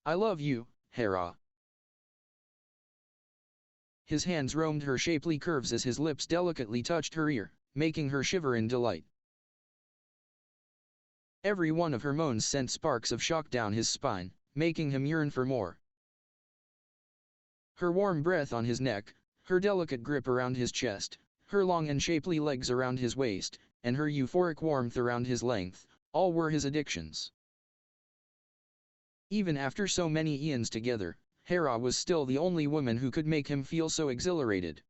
I love you, Hera. His hands roamed her shapely curves as his lips delicately touched her ear, making her shiver in delight. Every one of her moans sent sparks of shock down his spine, making him yearn for more. Her warm breath on his neck, her delicate grip around his chest, her long and shapely legs around his waist, and her euphoric warmth around his length, all were his addictions. Even after so many eons together, Hera was still the only woman who could make him feel so exhilarated.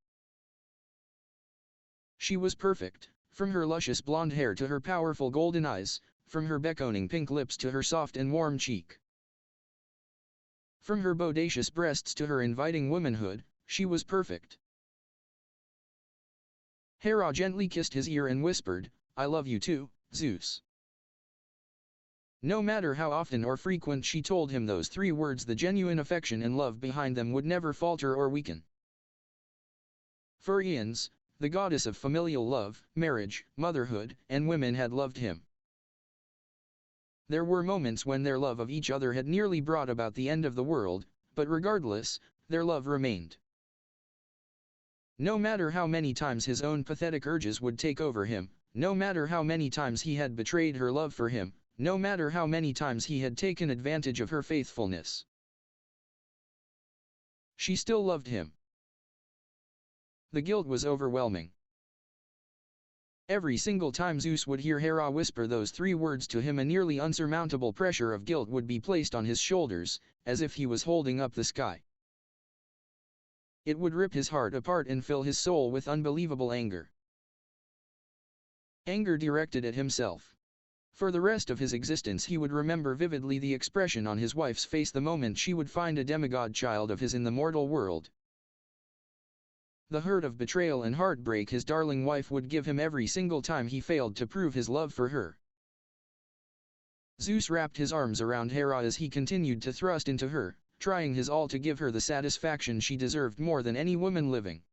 She was perfect, from her luscious blonde hair to her powerful golden eyes, from her beckoning pink lips to her soft and warm cheek. From her bodacious breasts to her inviting womanhood, she was perfect. Hera gently kissed his ear and whispered, "I love you too, Zeus." No matter how often or frequent she told him those 3 words, the genuine affection and love behind them would never falter or weaken. For eons, the goddess of familial love, marriage, motherhood, and women had loved him. There were moments when their love of each other had nearly brought about the end of the world, but regardless, their love remained. No matter how many times his own pathetic urges would take over him, no matter how many times he had betrayed her love for him, no matter how many times he had taken advantage of her faithfulness, she still loved him. The guilt was overwhelming. Every single time Zeus would hear Hera whisper those 3 words to him, a nearly unsurmountable pressure of guilt would be placed on his shoulders, as if he was holding up the sky. It would rip his heart apart and fill his soul with unbelievable anger. Anger directed at himself. For the rest of his existence he would remember vividly the expression on his wife's face the moment she would find a demigod child of his in the mortal world. The hurt of betrayal and heartbreak his darling wife would give him every single time he failed to prove his love for her. Zeus wrapped his arms around Hera as he continued to thrust into her, trying his all to give her the satisfaction she deserved more than any woman living.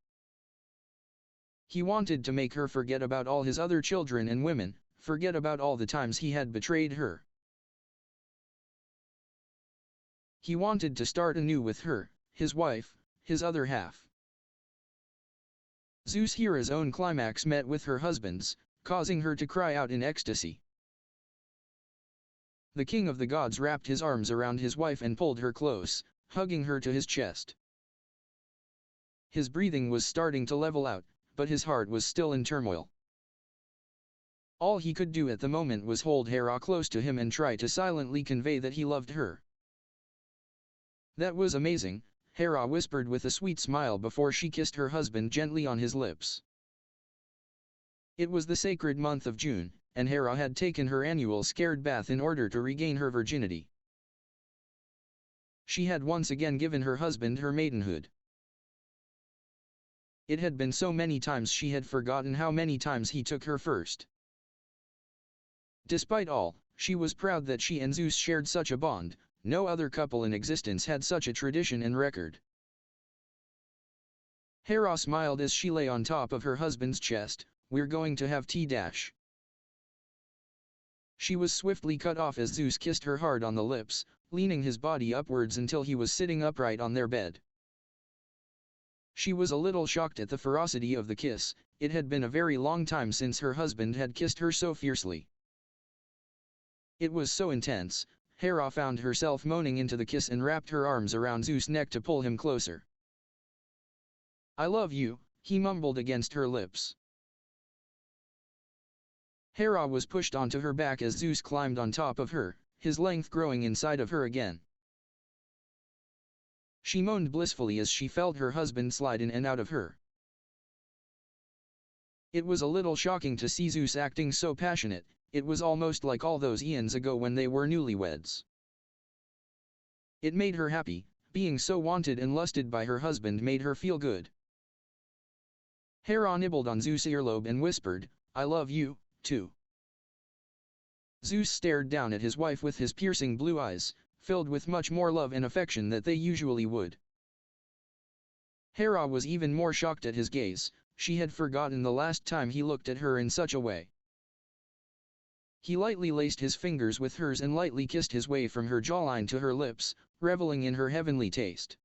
He wanted to make her forget about all his other children and women, forget about all the times he had betrayed her. He wanted to start anew with her, his wife, his other half. Zeus Hera's own climax met with her husband's, causing her to cry out in ecstasy. The king of the gods wrapped his arms around his wife and pulled her close, hugging her to his chest. His breathing was starting to level out, but his heart was still in turmoil. All he could do at the moment was hold Hera close to him and try to silently convey that he loved her. "That was amazing," Hera whispered with a sweet smile before she kissed her husband gently on his lips. It was the sacred month of June, and Hera had taken her annual scared bath in order to regain her virginity. She had once again given her husband her maidenhood. It had been so many times she had forgotten how many times he took her first. Despite all, she was proud that she and Zeus shared such a bond. No other couple in existence had such a tradition and record. Hera smiled as she lay on top of her husband's chest. "We're going to have tea dash." She was swiftly cut off as Zeus kissed her hard on the lips, leaning his body upwards until he was sitting upright on their bed. She was a little shocked at the ferocity of the kiss. It had been a very long time since her husband had kissed her so fiercely. It was so intense. Hera found herself moaning into the kiss and wrapped her arms around Zeus' neck to pull him closer. "I love you," he mumbled against her lips. Hera was pushed onto her back as Zeus climbed on top of her, his length growing inside of her again. She moaned blissfully as she felt her husband slide in and out of her. It was a little shocking to see Zeus acting so passionate. It was almost like all those eons ago when they were newlyweds. It made her happy. Being so wanted and lusted by her husband made her feel good. Hera nibbled on Zeus' earlobe and whispered, "I love you, too." Zeus stared down at his wife with his piercing blue eyes, filled with much more love and affection than they usually would. Hera was even more shocked at his gaze. She had forgotten the last time he looked at her in such a way. He lightly laced his fingers with hers and lightly kissed his way from her jawline to her lips, reveling in her heavenly taste.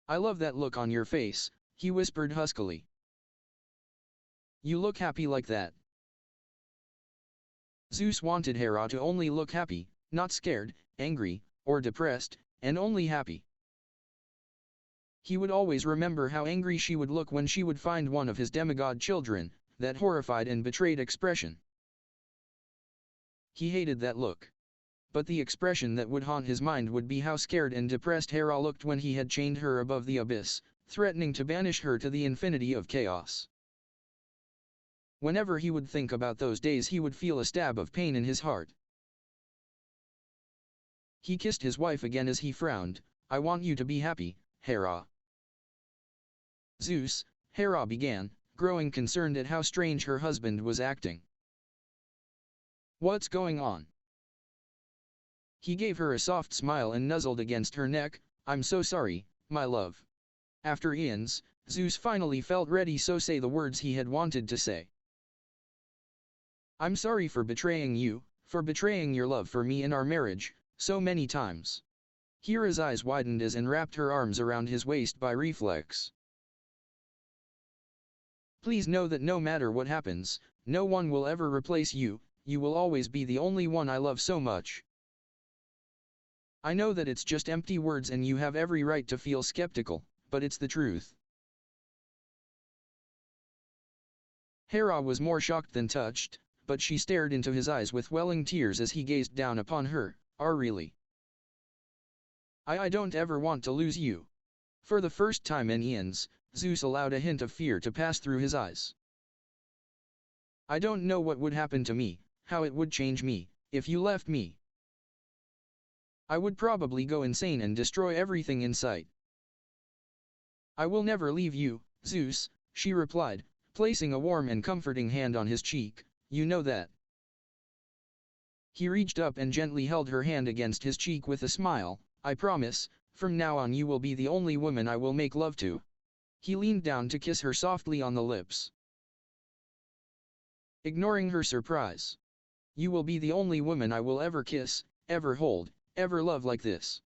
"I love that look on your face," he whispered huskily. "You look happy like that." Zeus wanted Hera to only look happy, not scared, angry, or depressed, and only happy. He would always remember how angry she would look when she would find one of his demigod children, that horrified and betrayed expression. He hated that look. But the expression that would haunt his mind would be how scared and depressed Hera looked when he had chained her above the abyss, threatening to banish her to the infinity of chaos. Whenever he would think about those days, he would feel a stab of pain in his heart. He kissed his wife again as he frowned. "I want you to be happy, Hera." "Zeus," Hera began, growing concerned at how strange her husband was acting. "What's going on?" He gave her a soft smile and nuzzled against her neck. "I'm so sorry, my love." After eons, Zeus finally felt ready to say the words he had wanted to say. "I'm sorry for betraying you, for betraying your love for me and our marriage, so many times." Hera's eyes widened as Anne wrapped her arms around his waist by reflex. "Please know that no matter what happens, no one will ever replace you. You will always be the only one I love so much. I know that it's just empty words and you have every right to feel skeptical, but it's the truth." Hera was more shocked than touched, but she stared into his eyes with welling tears as he gazed down upon her. Really? I don't ever want to lose you." For the first time in eons, Zeus allowed a hint of fear to pass through his eyes. "I don't know what would happen to me, how it would change me, if you left me. I would probably go insane and destroy everything in sight." "I will never leave you, Zeus," she replied, placing a warm and comforting hand on his cheek. "You know that." He reached up and gently held her hand against his cheek with a smile. "I promise, from now on you will be the only woman I will make love to." He leaned down to kiss her softly on the lips. Ignoring her surprise. "You will be the only woman I will ever kiss, ever hold, ever love like this."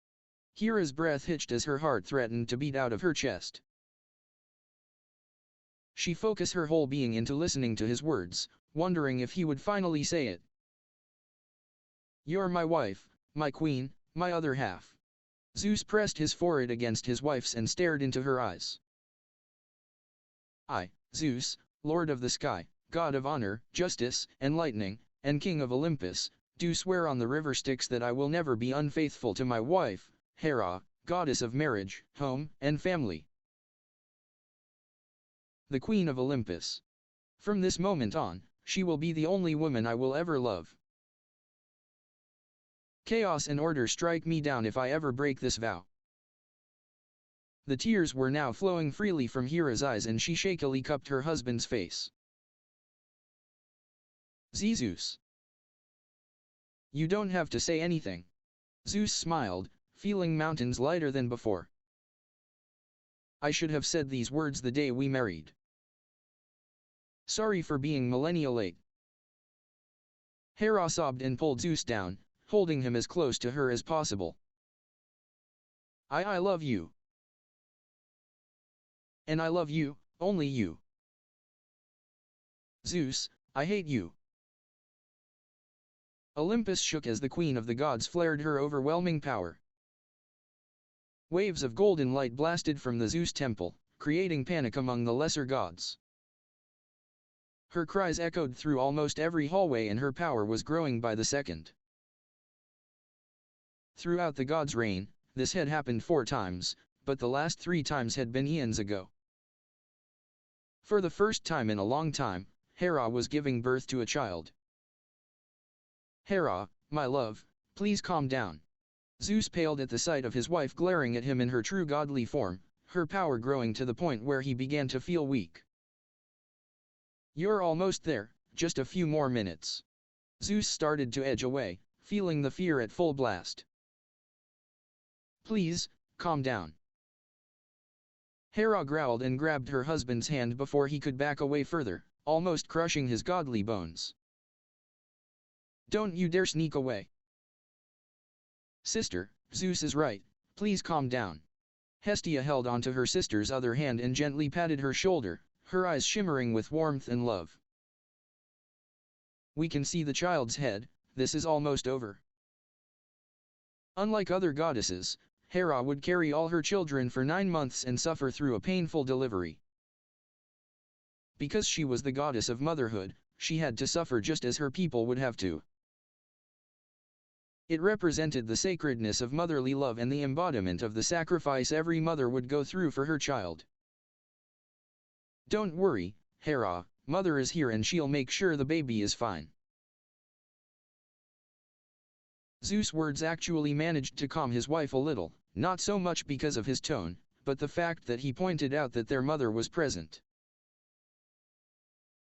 Hera's breath hitched as her heart threatened to beat out of her chest. She focused her whole being into listening to his words, wondering if he would finally say it. "You're my wife, my queen, my other half." Zeus pressed his forehead against his wife's and stared into her eyes. "I, Zeus, Lord of the sky, God of honor, justice, and lightning, and King of Olympus, do swear on the river Styx that I will never be unfaithful to my wife, Hera, goddess of marriage, home, and family. The Queen of Olympus. From this moment on, she will be the only woman I will ever love. Chaos and order strike me down if I ever break this vow." The tears were now flowing freely from Hera's eyes and she shakily cupped her husband's face. "Zeus. You don't have to say anything." Zeus smiled, feeling mountains lighter than before. "I should have said these words the day we married. Sorry for being millennia late." Hera sobbed and pulled Zeus down, holding him as close to her as possible. I love you. And I love you, only you. Zeus, I hate you." Olympus shook as the queen of the gods flared her overwhelming power. Waves of golden light blasted from the Zeus temple, creating panic among the lesser gods. Her cries echoed through almost every hallway and her power was growing by the second. Throughout the gods' reign, this had happened 4 times, but the last 3 times had been eons ago. For the first time in a long time, Hera was giving birth to a child. "Hera, my love, please calm down." Zeus paled at the sight of his wife glaring at him in her true godly form, her power growing to the point where he began to feel weak. "You're almost there, just a few more minutes." Zeus started to edge away, feeling the fear at full blast. "Please, calm down." Hera growled and grabbed her husband's hand before he could back away further, almost crushing his godly bones. Don't you dare sneak away. Sister, Zeus is right, please calm down. Hestia held onto her sister's other hand and gently patted her shoulder, her eyes shimmering with warmth and love. We can see the child's head, this is almost over. Unlike other goddesses, Hera would carry all her children for 9 months and suffer through a painful delivery. Because she was the goddess of motherhood, she had to suffer just as her people would have to. It represented the sacredness of motherly love and the embodiment of the sacrifice every mother would go through for her child. Don't worry, Hera, Mother is here and she'll make sure the baby is fine. Zeus' words actually managed to calm his wife a little, not so much because of his tone, but the fact that he pointed out that their mother was present.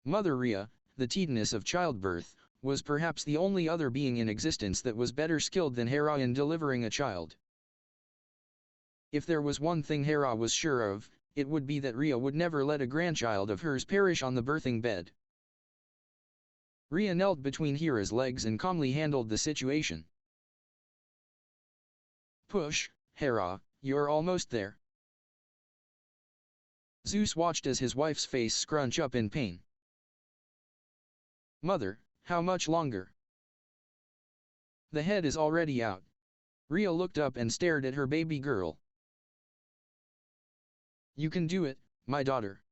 Mother Rhea, the tedious of childbirth, was perhaps the only other being in existence that was better skilled than Hera in delivering a child. If there was one thing Hera was sure of, it would be that Rhea would never let a grandchild of hers perish on the birthing bed. Rhea knelt between Hera's legs and calmly handled the situation. Push, Hera, you're almost there. Zeus watched as his wife's face scrunch up in pain. Mother, how much longer? The head is already out. Rhea looked up and stared at her baby girl. You can do it, my daughter.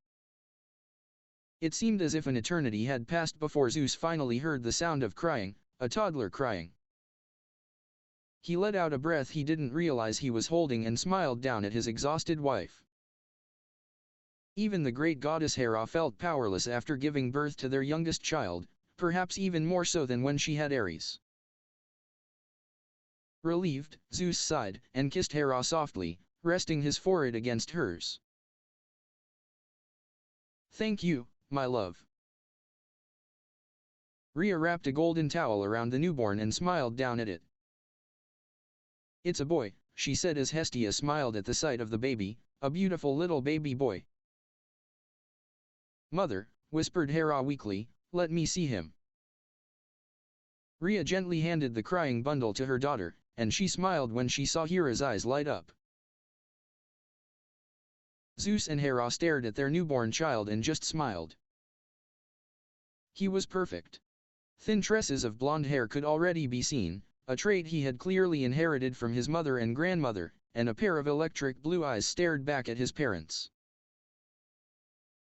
It seemed as if an eternity had passed before Zeus finally heard the sound of crying, a toddler crying. He let out a breath he didn't realize he was holding and smiled down at his exhausted wife. Even the great goddess Hera felt powerless after giving birth to their youngest child, perhaps even more so than when she had Ares. Relieved, Zeus sighed and kissed Hera softly, resting his forehead against hers. Thank you, my love. Rhea wrapped a golden towel around the newborn and smiled down at it. It's a boy, she said as Hestia smiled at the sight of the baby, a beautiful little baby boy. Mother, whispered Hera weakly, let me see him. Rhea gently handed the crying bundle to her daughter, and she smiled when she saw Hera's eyes light up. Zeus and Hera stared at their newborn child and just smiled. He was perfect. Thin tresses of blonde hair could already be seen, a trait he had clearly inherited from his mother and grandmother, and a pair of electric blue eyes stared back at his parents.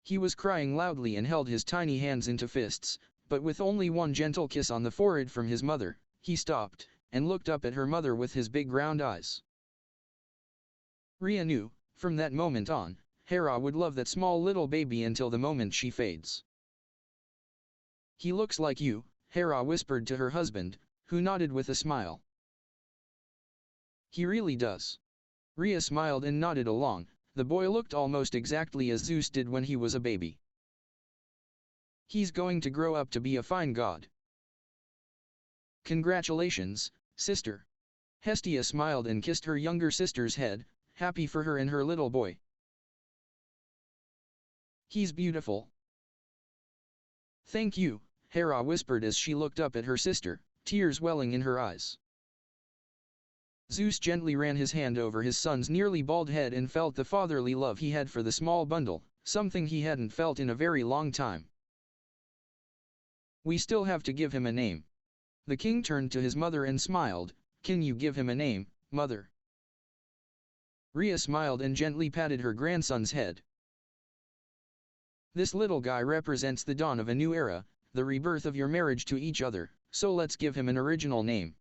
He was crying loudly and held his tiny hands into fists, but with only one gentle kiss on the forehead from his mother, he stopped, and looked up at her mother with his big round eyes. Rhea knew, from that moment on, Hera would love that small little baby until the moment she fades. He looks like you, Hera whispered to her husband, who nodded with a smile. He really does. Rhea smiled and nodded along. The boy looked almost exactly as Zeus did when he was a baby. He's going to grow up to be a fine god. Congratulations, sister. Hestia smiled and kissed her younger sister's head, happy for her and her little boy. He's beautiful. Thank you, Hera whispered as she looked up at her sister, tears welling in her eyes. Zeus gently ran his hand over his son's nearly bald head and felt the fatherly love he had for the small bundle, something he hadn't felt in a very long time. We still have to give him a name. The king turned to his mother and smiled. Can you give him a name, mother? Rhea smiled and gently patted her grandson's head. This little guy represents the dawn of a new era, the rebirth of your marriage to each other, so let's give him an original name.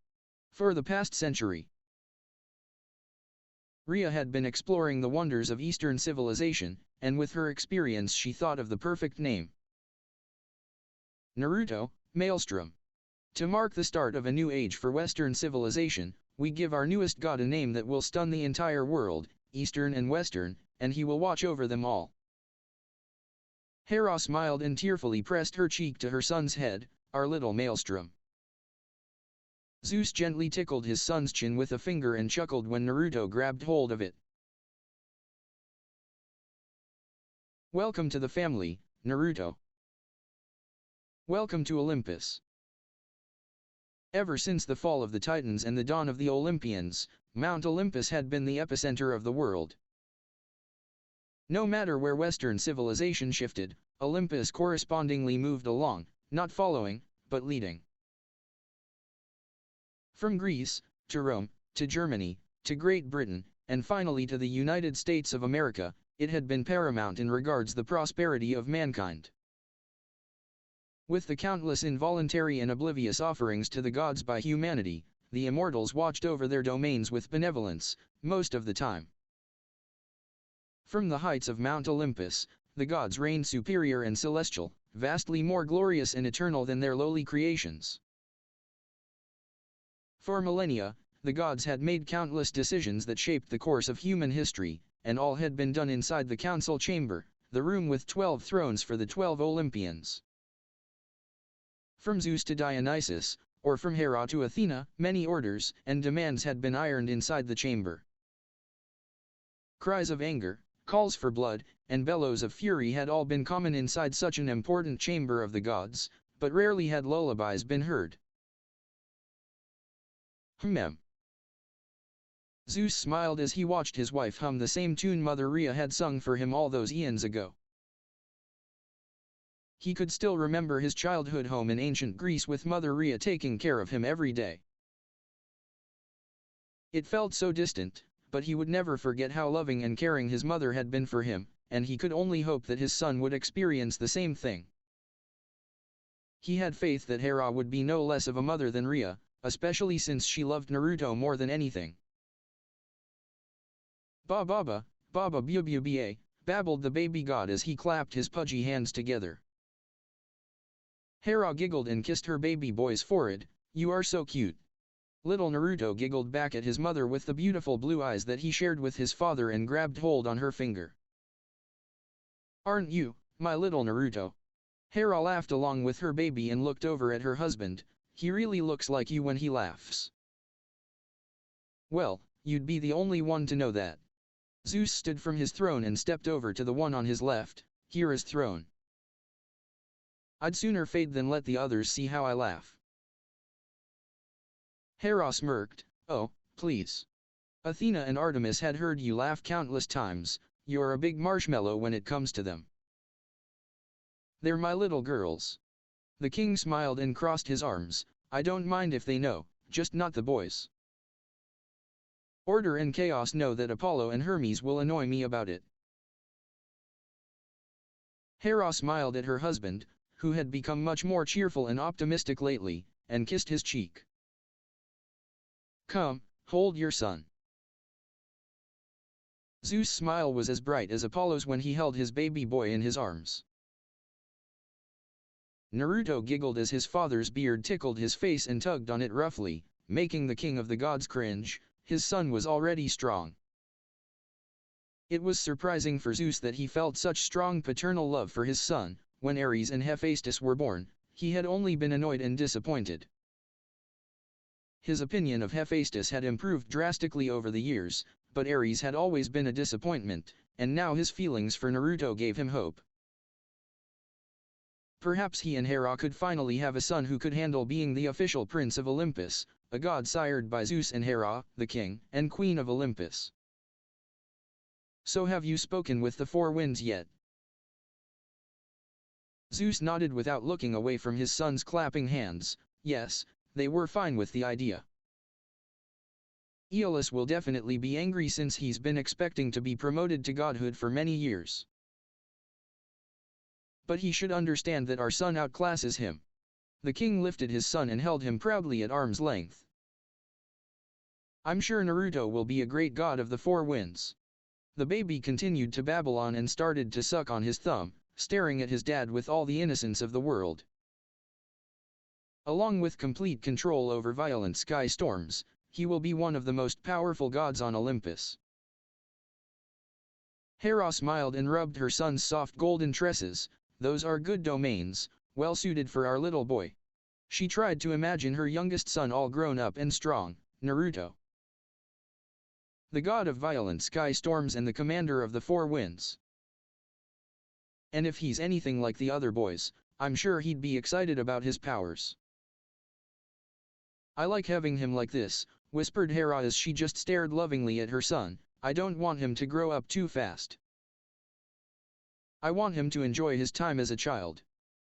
For the past century, Rhea had been exploring the wonders of Eastern civilization, and with her experience she thought of the perfect name. Naruto, Maelstrom. To mark the start of a new age for Western civilization, we give our newest god a name that will stun the entire world, Eastern and Western, and he will watch over them all. Hera smiled and tearfully pressed her cheek to her son's head, our little Maelstrom. Zeus gently tickled his son's chin with a finger and chuckled when Naruto grabbed hold of it. Welcome to the family, Naruto. Welcome to Olympus. Ever since the fall of the Titans and the dawn of the Olympians, Mount Olympus had been the epicenter of the world. No matter where Western civilization shifted, Olympus correspondingly moved along, not following, but leading. From Greece, to Rome, to Germany, to Great Britain, and finally to the United States of America, it had been paramount in regards the prosperity of mankind. With the countless involuntary and oblivious offerings to the gods by humanity, the immortals watched over their domains with benevolence, most of the time. From the heights of Mount Olympus, the gods reigned superior and celestial, vastly more glorious and eternal than their lowly creations. For millennia, the gods had made countless decisions that shaped the course of human history, and all had been done inside the council chamber, the room with 12 thrones for the 12 Olympians. From Zeus to Dionysus, or from Hera to Athena, many orders and demands had been ironed inside the chamber. Cries of anger, calls for blood, and bellows of fury had all been common inside such an important chamber of the gods, but rarely had lullabies been heard. Zeus smiled as he watched his wife hum the same tune Mother Rhea had sung for him all those eons ago. He could still remember his childhood home in ancient Greece with Mother Rhea taking care of him every day. It felt so distant, but he would never forget how loving and caring his mother had been for him, and he could only hope that his son would experience the same thing. He had faith that Hera would be no less of a mother than Rhea, especially since she loved Naruto more than anything. Baba bu-bu-ba, babbled the baby god as he clapped his pudgy hands together. Hera giggled and kissed her baby boy's forehead. "You are so cute." Little Naruto giggled back at his mother with the beautiful blue eyes that he shared with his father and grabbed hold on her finger. "Aren't you, my little Naruto?" Hera laughed along with her baby and looked over at her husband. "He really looks like you when he laughs." "Well, you'd be the only one to know that." Zeus stood from his throne and stepped over to the one on his left, Hera's throne. "I'd sooner fade than let the others see how I laugh." Hera smirked. "Oh, please. Athena and Artemis had heard you laugh countless times. You're a big marshmallow when it comes to them." "They're my little girls." The king smiled and crossed his arms. "I don't mind if they know, just not the boys. Order and chaos know that Apollo and Hermes will annoy me about it." Hera smiled at her husband, who had become much more cheerful and optimistic lately, and kissed his cheek. "Come, hold your son." Zeus' smile was as bright as Apollo's when he held his baby boy in his arms. Naruto giggled as his father's beard tickled his face and tugged on it roughly, making the king of the gods cringe. His son was already strong. It was surprising for Zeus that he felt such strong paternal love for his son. When Ares and Hephaestus were born, he had only been annoyed and disappointed. His opinion of Hephaestus had improved drastically over the years, but Ares had always been a disappointment, and now his feelings for Naruto gave him hope. Perhaps he and Hera could finally have a son who could handle being the official prince of Olympus, a god sired by Zeus and Hera, the king and queen of Olympus. "So have you spoken with the four winds yet?" Zeus nodded without looking away from his son's clapping hands. "Yes, they were fine with the idea. Aeolus will definitely be angry since he's been expecting to be promoted to godhood for many years. But he should understand that our son outclasses him." The king lifted his son and held him proudly at arm's length. "I'm sure Naruto will be a great god of the four winds." The baby continued to babble on and started to suck on his thumb, staring at his dad with all the innocence of the world. Along with complete control over violent sky storms, he will be one of the most powerful gods on Olympus. Hera smiled and rubbed her son's soft golden tresses. "Those are good domains, well suited for our little boy." She tried to imagine her youngest son all grown up and strong, Naruto, the god of violent sky storms and the commander of the four winds. And if he's anything like the other boys, I'm sure he'd be excited about his powers. I like having him like this, whispered Hera as she just stared lovingly at her son. I don't want him to grow up too fast. I want him to enjoy his time as a child.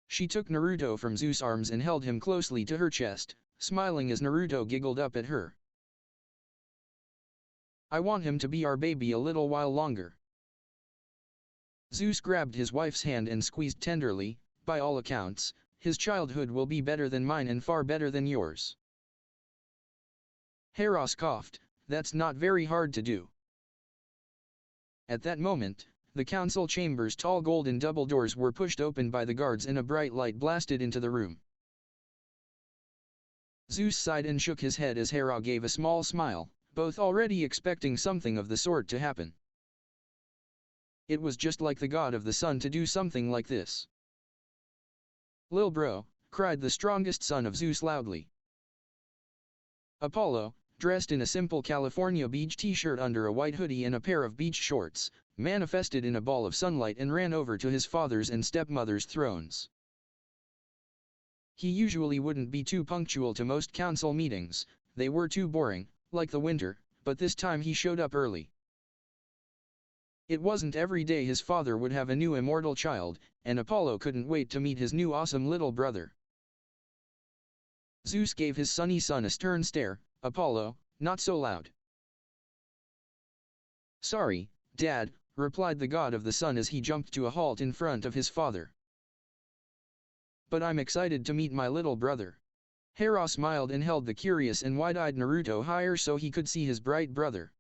She took Naruto from Zeus' arms and held him closely to her chest, smiling as Naruto giggled up at her. I want him to be our baby a little while longer. Zeus grabbed his wife's hand and squeezed tenderly. By all accounts, his childhood will be better than mine and far better than yours. Hera scoffed, that's not very hard to do. At that moment, the council chamber's tall golden double doors were pushed open by the guards and a bright light blasted into the room. Zeus sighed and shook his head as Hera gave a small smile, both already expecting something of the sort to happen. It was just like the god of the sun to do something like this. Lil bro, cried the strongest son of Zeus loudly. Apollo, dressed in a simple California beach t-shirt under a white hoodie and a pair of beach shorts, manifested in a ball of sunlight and ran over to his father's and stepmother's thrones. He usually wouldn't be too punctual to most council meetings, they were too boring, like the winter, but this time he showed up early. It wasn't every day his father would have a new immortal child, and Apollo couldn't wait to meet his new awesome little brother. Zeus gave his sunny son a stern stare. Apollo, not so loud. Sorry, Dad, replied the god of the sun as he jumped to a halt in front of his father. But I'm excited to meet my little brother. Hera smiled and held the curious and wide-eyed Naruto higher so he could see his bright brother.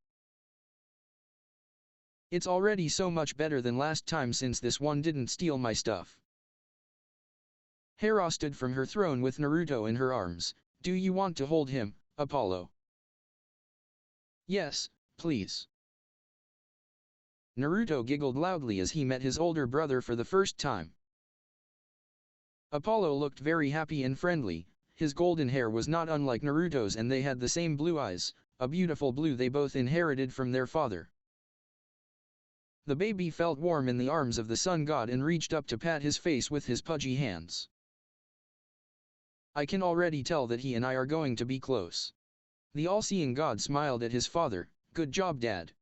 It's already so much better than last time since this one didn't steal my stuff. Hera stood from her throne with Naruto in her arms. Do you want to hold him, Apollo? Yes, please. Naruto giggled loudly as he met his older brother for the first time. Apollo looked very happy and friendly. His golden hair was not unlike Naruto's and they had the same blue eyes, a beautiful blue they both inherited from their father. The baby felt warm in the arms of the sun god and reached up to pat his face with his pudgy hands. I can already tell that he and I are going to be close. The all-seeing god smiled at his father. Good job, Dad.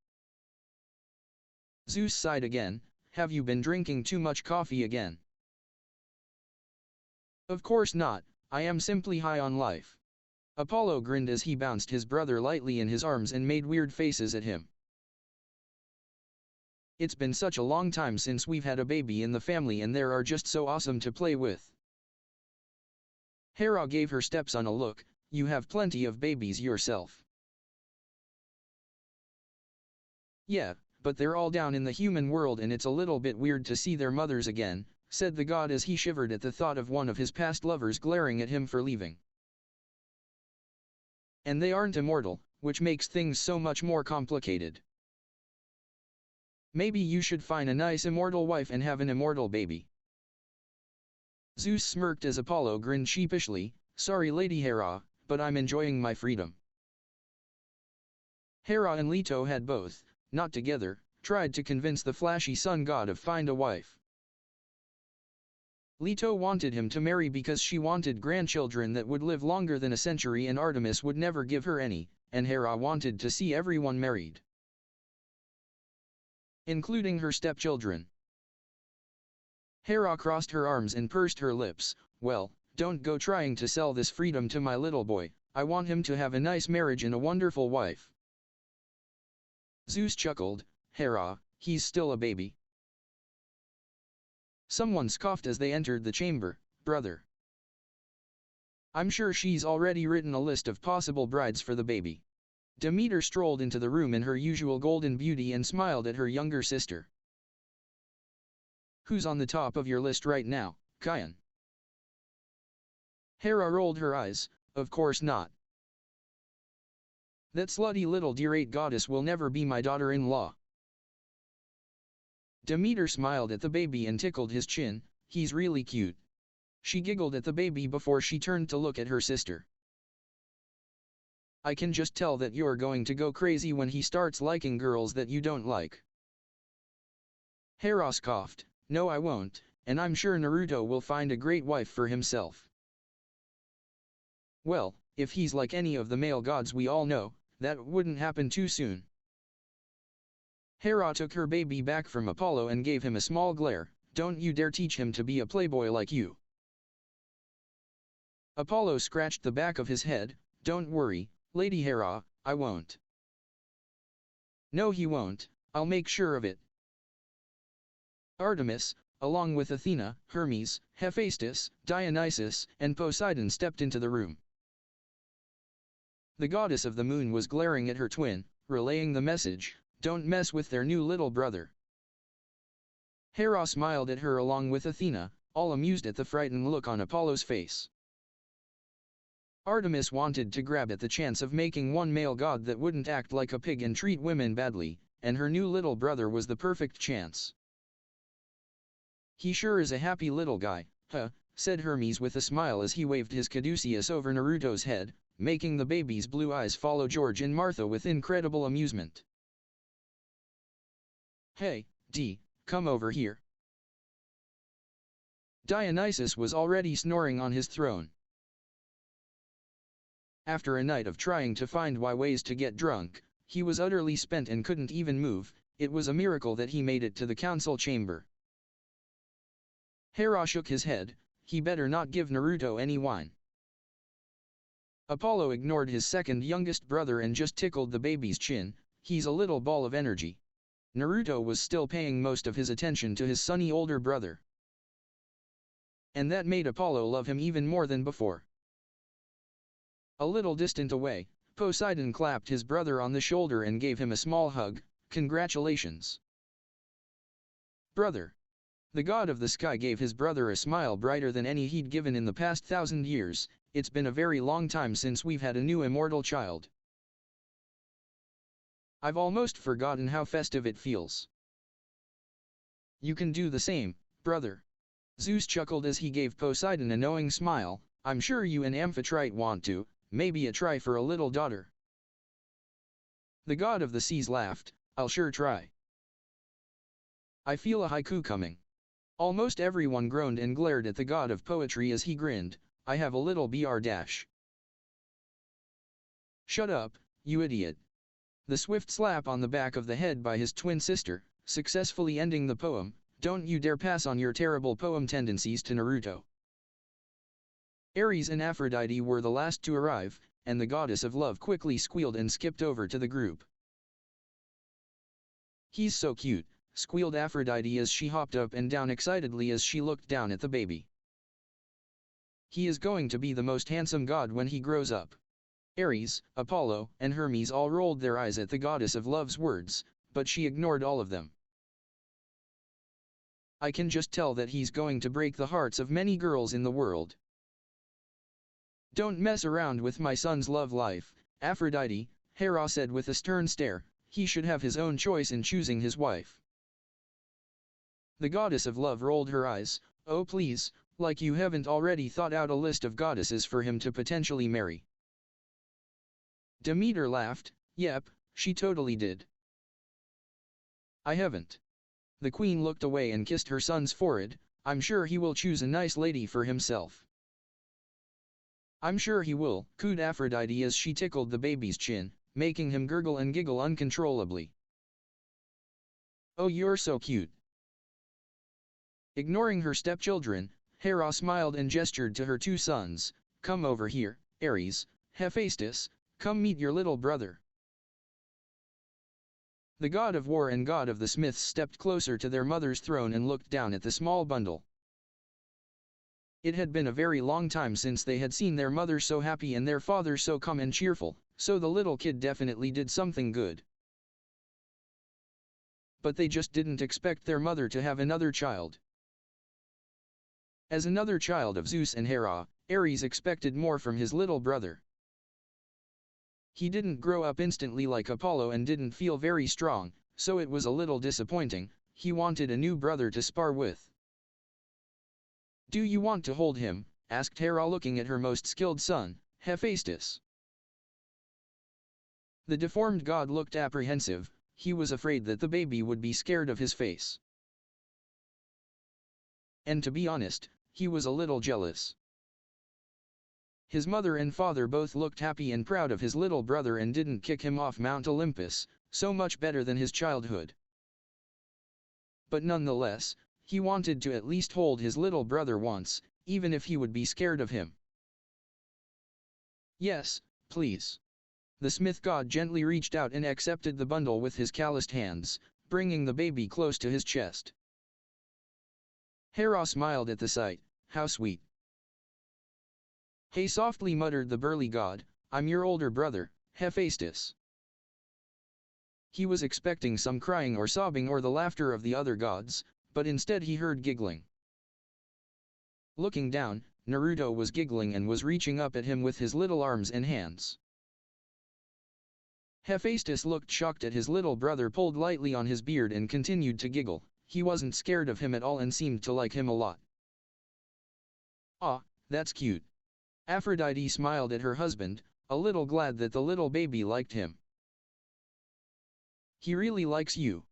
Zeus sighed again. Have you been drinking too much coffee again? Of course not, I am simply high on life. Apollo grinned as he bounced his brother lightly in his arms and made weird faces at him. It's been such a long time since we've had a baby in the family and they are just so awesome to play with. Hera gave her stepson a look. You have plenty of babies yourself. Yeah, but they're all down in the human world and it's a little bit weird to see their mothers again, said the god as he shivered at the thought of one of his past lovers glaring at him for leaving. And they aren't immortal, which makes things so much more complicated. Maybe you should find a nice immortal wife and have an immortal baby. Zeus smirked as Apollo grinned sheepishly. Sorry Lady Hera, but I'm enjoying my freedom. Hera and Leto had both, not together, tried to convince the flashy sun god of find a wife. Leto wanted him to marry because she wanted grandchildren that would live longer than a century and Artemis would never give her any, and Hera wanted to see everyone married, including her stepchildren. Hera crossed her arms and pursed her lips. Well, don't go trying to sell this freedom to my little boy, I want him to have a nice marriage and a wonderful wife. Zeus chuckled. Hera, he's still a baby. Someone scoffed as they entered the chamber. Brother. I'm sure she's already written a list of possible brides for the baby. Demeter strolled into the room in her usual golden beauty and smiled at her younger sister. Who's on the top of your list right now, Kion? Hera rolled her eyes. Of course not. That slutty little dirate goddess will never be my daughter-in-law. Demeter smiled at the baby and tickled his chin. He's really cute. She giggled at the baby before she turned to look at her sister. I can just tell that you're going to go crazy when he starts liking girls that you don't like. Hera scoffed. No, I won't, and I'm sure Naruto will find a great wife for himself. Well, if he's like any of the male gods we all know, that wouldn't happen too soon. Hera took her baby back from Apollo and gave him a small glare. Don't you dare teach him to be a playboy like you. Apollo scratched the back of his head. Don't worry, Lady Hera, I won't. No, he won't, I'll make sure of it. Artemis, along with Athena, Hermes, Hephaestus, Dionysus, and Poseidon stepped into the room. The goddess of the moon was glaring at her twin, relaying the message, don't mess with their new little brother. Hera smiled at her along with Athena, all amused at the frightened look on Apollo's face. Artemis wanted to grab at the chance of making one male god that wouldn't act like a pig and treat women badly, and her new little brother was the perfect chance. He sure is a happy little guy, huh, said Hermes with a smile as he waved his caduceus over Naruto's head, making the baby's blue eyes follow George and Martha with incredible amusement. Hey, come over here. Dionysus was already snoring on his throne. After a night of trying to find ways to get drunk, he was utterly spent and couldn't even move. It was a miracle that he made it to the council chamber. Hera shook his head, he better not give Naruto any wine. Apollo ignored his second youngest brother and just tickled the baby's chin. He's a little ball of energy. Naruto was still paying most of his attention to his sunny older brother. And that made Apollo love him even more than before. A little distant away, Poseidon clapped his brother on the shoulder and gave him a small hug. Congratulations, brother. The god of the sky gave his brother a smile brighter than any he'd given in the past 1,000 years. It's been a very long time since we've had a new immortal child. I've almost forgotten how festive it feels. You can do the same, brother. Zeus chuckled as he gave Poseidon a knowing smile. I'm sure you and Amphitrite want to, maybe a try for a little daughter. The god of the seas laughed, I'll sure try. I feel a haiku coming. Almost everyone groaned and glared at the god of poetry as he grinned, I have a little br dash. Shut up, you idiot. The swift slap on the back of the head by his twin sister, successfully ending the poem, don't you dare pass on your terrible poem tendencies to Naruto. Ares and Aphrodite were the last to arrive, and the goddess of love quickly squealed and skipped over to the group. He's so cute, squealed Aphrodite as she hopped up and down excitedly as she looked down at the baby. He is going to be the most handsome god when he grows up. Ares, Apollo, and Hermes all rolled their eyes at the goddess of love's words, but she ignored all of them. I can just tell that he's going to break the hearts of many girls in the world. Don't mess around with my son's love life, Aphrodite, Hera said with a stern stare, he should have his own choice in choosing his wife. The goddess of love rolled her eyes, oh please, like you haven't already thought out a list of goddesses for him to potentially marry. Demeter laughed, yep, she totally did. I haven't. The queen looked away and kissed her son's forehead, I'm sure he will choose a nice lady for himself. I'm sure he will, cooed Aphrodite as she tickled the baby's chin, making him gurgle and giggle uncontrollably. Oh, you're so cute. Ignoring her stepchildren, Hera smiled and gestured to her two sons, come over here, Ares, Hephaestus, come meet your little brother. The god of war and god of the smiths stepped closer to their mother's throne and looked down at the small bundle. It had been a very long time since they had seen their mother so happy and their father so calm and cheerful, so the little kid definitely did something good. But they just didn't expect their mother to have another child. As another child of Zeus and Hera, Ares expected more from his little brother. He didn't grow up instantly like Apollo and didn't feel very strong, so it was a little disappointing. He wanted a new brother to spar with. Do you want to hold him? Asked Hera looking at her most skilled son, Hephaestus. The deformed god looked apprehensive, he was afraid that the baby would be scared of his face. And to be honest, he was a little jealous. His mother and father both looked happy and proud of his little brother and didn't kick him off Mount Olympus, so much better than his childhood. But nonetheless, he wanted to at least hold his little brother once, even if he would be scared of him. Yes, please. The smith god gently reached out and accepted the bundle with his calloused hands, bringing the baby close to his chest. Hera smiled at the sight. How sweet. Hey, softly muttered the burly god, I'm your older brother, Hephaestus. He was expecting some crying or sobbing or the laughter of the other gods, but instead he heard giggling. Looking down, Naruto was giggling and was reaching up at him with his little arms and hands. Hephaestus looked shocked at his little brother, pulled lightly on his beard and continued to giggle. He wasn't scared of him at all and seemed to like him a lot. Ah, that's cute. Aphrodite smiled at her husband, a little glad that the little baby liked him. He really likes you.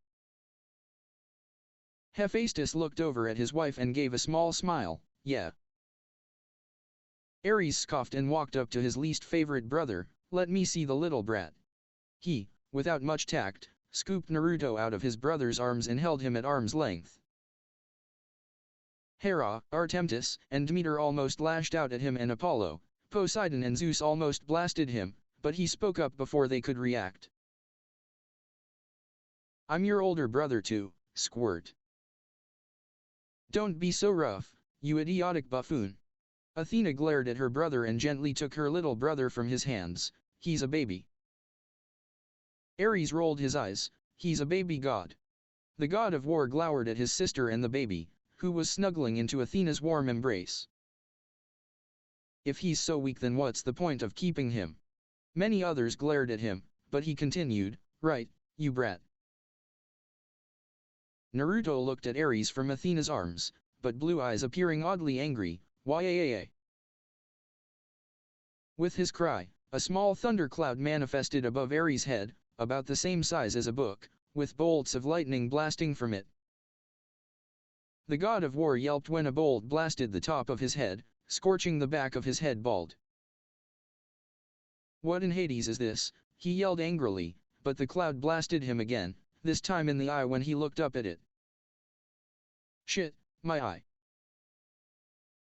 Hephaestus looked over at his wife and gave a small smile. Yeah. Ares scoffed and walked up to his least favorite brother. Let me see the little brat. He, without much tact, scooped Naruto out of his brother's arms and held him at arm's length. Hera, Artemis, and Demeter almost lashed out at him, and Apollo, Poseidon and Zeus almost blasted him, but he spoke up before they could react. I'm your older brother too, squirt. Don't be so rough, you idiotic buffoon. Athena glared at her brother and gently took her little brother from his hands. He's a baby. Ares rolled his eyes. He's a baby god. The god of war glowered at his sister and the baby, who was snuggling into Athena's warm embrace. If he's so weak, then what's the point of keeping him? Many others glared at him, but he continued, right, you brat. Naruto looked at Ares from Athena's arms, but blue eyes appearing oddly angry. Yaaaa. With his cry, a small thundercloud manifested above Ares' head, about the same size as a book, with bolts of lightning blasting from it. The god of war yelped when a bolt blasted the top of his head, scorching the back of his head bald. What in Hades is this? He yelled angrily, but the cloud blasted him again, this time in the eye when he looked up at it. Shit, my eye.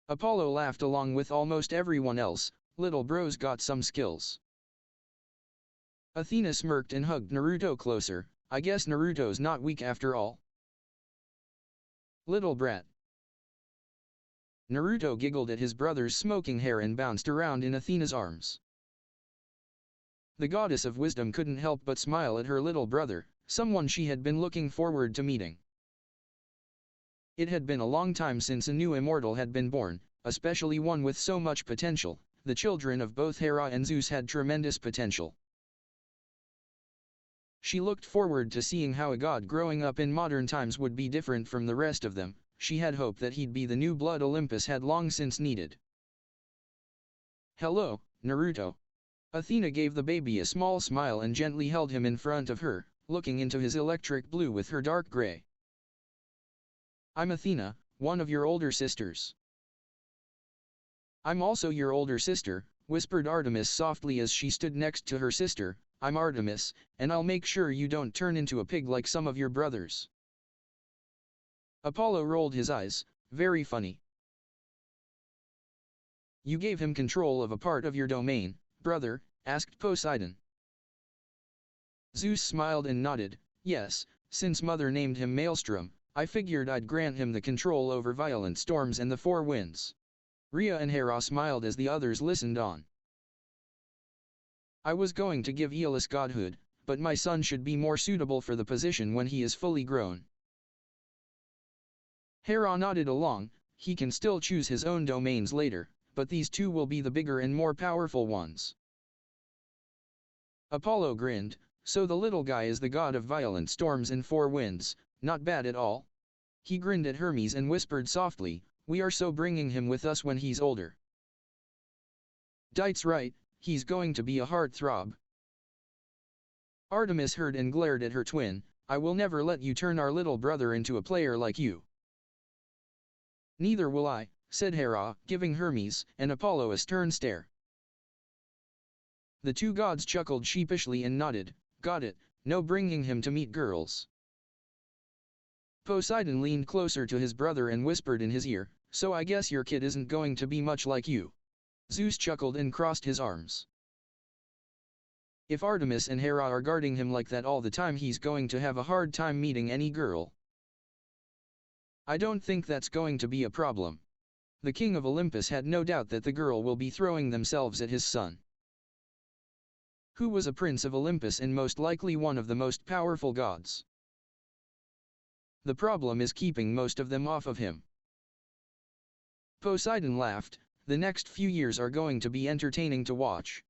Apollo laughed along with almost everyone else. Little bro's got some skills. Athena smirked and hugged Naruto closer. I guess Naruto's not weak after all. Little brat. Naruto giggled at his brother's smoking hair and bounced around in Athena's arms. The goddess of wisdom couldn't help but smile at her little brother, someone she had been looking forward to meeting. It had been a long time since a new immortal had been born, especially one with so much potential. The children of both Hera and Zeus had tremendous potential. She looked forward to seeing how a god growing up in modern times would be different from the rest of them. She had hoped that he'd be the new blood Olympus had long since needed. Hello, Naruto. Athena gave the baby a small smile and gently held him in front of her, looking into his electric blue with her dark gray. I'm Athena, one of your older sisters. I'm also your older sister, whispered Artemis softly as she stood next to her sister. I'm Artemis, and I'll make sure you don't turn into a pig like some of your brothers. Apollo rolled his eyes. Very funny. You gave him control of a part of your domain, brother? Asked Poseidon. Zeus smiled and nodded. Yes, since Mother named him Maelstrom, I figured I'd grant him the control over violent storms and the four winds. Rhea and Hera smiled as the others listened on. I was going to give Aeolus godhood, but my son should be more suitable for the position when he is fully grown. Hera nodded along. He can still choose his own domains later, but these two will be the bigger and more powerful ones. Apollo grinned. So the little guy is the god of violent storms and four winds, not bad at all. He grinned at Hermes and whispered softly, we are so bringing him with us when he's older. That's right, he's going to be a heartthrob. Artemis heard and glared at her twin. I will never let you turn our little brother into a player like you. Neither will I, said Hera, giving Hermes and Apollo a stern stare. The two gods chuckled sheepishly and nodded. Got it, no bringing him to meet girls. Poseidon leaned closer to his brother and whispered in his ear, so I guess your kid isn't going to be much like you. Zeus chuckled and crossed his arms. If Artemis and Hera are guarding him like that all the time, he's going to have a hard time meeting any girl. I don't think that's going to be a problem. The king of Olympus had no doubt that the girl will be throwing themselves at his son, who was a prince of Olympus and most likely one of the most powerful gods. The problem is keeping most of them off of him. Poseidon laughed. The next few years are going to be entertaining to watch.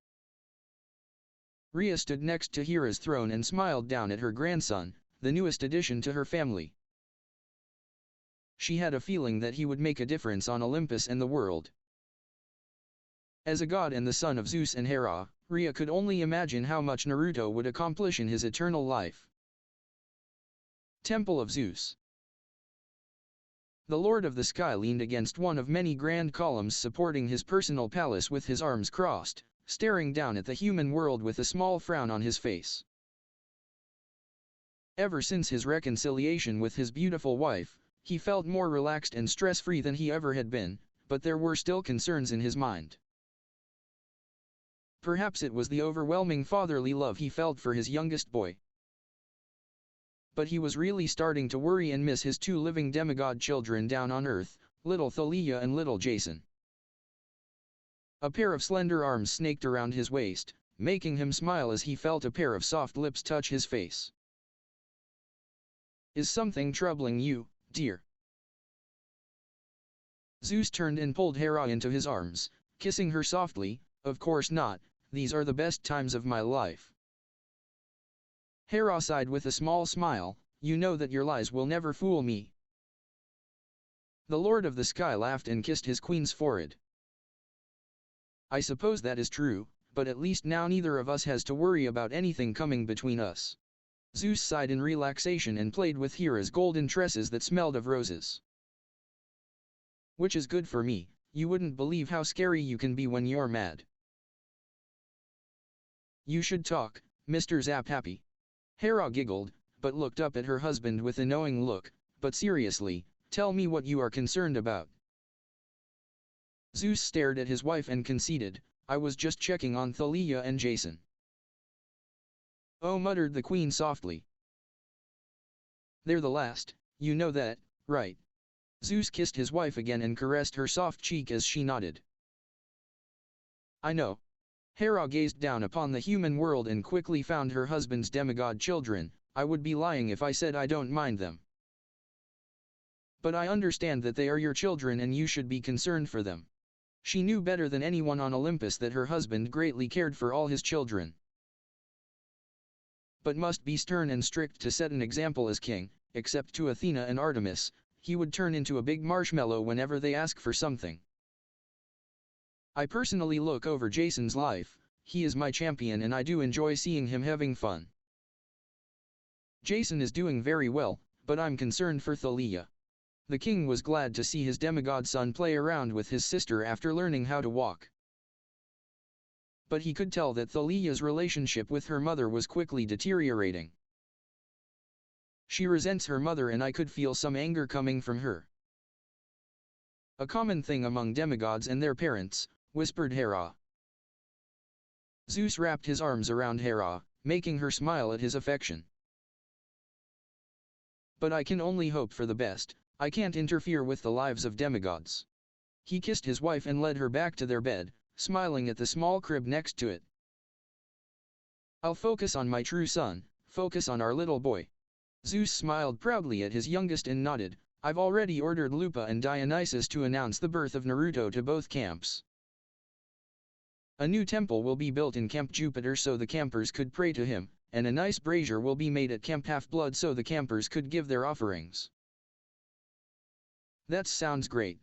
Rhea stood next to Hera's throne and smiled down at her grandson, the newest addition to her family. She had a feeling that he would make a difference on Olympus and the world. As a god and the son of Zeus and Hera, Rhea could only imagine how much Naruto would accomplish in his eternal life. Temple of Zeus. The Lord of the Sky leaned against one of many grand columns supporting his personal palace with his arms crossed, staring down at the human world with a small frown on his face. Ever since his reconciliation with his beautiful wife, he felt more relaxed and stress-free than he ever had been, but there were still concerns in his mind. Perhaps it was the overwhelming fatherly love he felt for his youngest boy. But he was really starting to worry and miss his two living demigod children down on Earth, little Thalia and little Jason. A pair of slender arms snaked around his waist, making him smile as he felt a pair of soft lips touch his face. Is something troubling you, dear? Zeus turned and pulled Hera into his arms, kissing her softly. Of course not, these are the best times of my life. Hera sighed with a small smile, you know that your lies will never fool me. The Lord of the Sky laughed and kissed his queen's forehead. I suppose that is true, but at least now neither of us has to worry about anything coming between us. Zeus sighed in relaxation and played with Hera's golden tresses that smelled of roses. Which is good for me, you wouldn't believe how scary you can be when you're mad. You should talk, Mr. Zap Happy. Hera giggled, but looked up at her husband with a knowing look. But seriously, tell me what you are concerned about. Zeus stared at his wife and conceded, I was just checking on Thalia and Jason. Oh, muttered the queen softly. They're the last, you know that, right? Zeus kissed his wife again and caressed her soft cheek as she nodded. I know. Hera gazed down upon the human world and quickly found her husband's demigod children. I would be lying if I said I don't mind them. But I understand that they are your children and you should be concerned for them. She knew better than anyone on Olympus that her husband greatly cared for all his children, but must be stern and strict to set an example as king. Except to Athena and Artemis, he would turn into a big marshmallow whenever they ask for something. I personally look over Jason's life. He is my champion and I do enjoy seeing him having fun. Jason is doing very well, but I'm concerned for Thalia. The king was glad to see his demigod son play around with his sister after learning how to walk. But he could tell that Thalia's relationship with her mother was quickly deteriorating. She resents her mother and I could feel some anger coming from her. A common thing among demigods and their parents, whispered Hera. Zeus wrapped his arms around Hera, making her smile at his affection. But I can only hope for the best. I can't interfere with the lives of demigods. He kissed his wife and led her back to their bed, smiling at the small crib next to it. I'll focus on my true son, focus on our little boy. Zeus smiled proudly at his youngest and nodded. I've already ordered Lupa and Dionysus to announce the birth of Naruto to both camps. A new temple will be built in Camp Jupiter so the campers could pray to him, and a nice brazier will be made at Camp Half-Blood so the campers could give their offerings. That sounds great.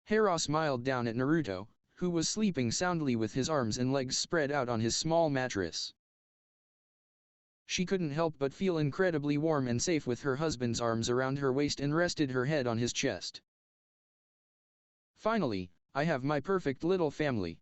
Hera smiled down at Naruto, who was sleeping soundly with his arms and legs spread out on his small mattress. She couldn't help but feel incredibly warm and safe with her husband's arms around her waist and rested her head on his chest. Finally, I have my perfect little family.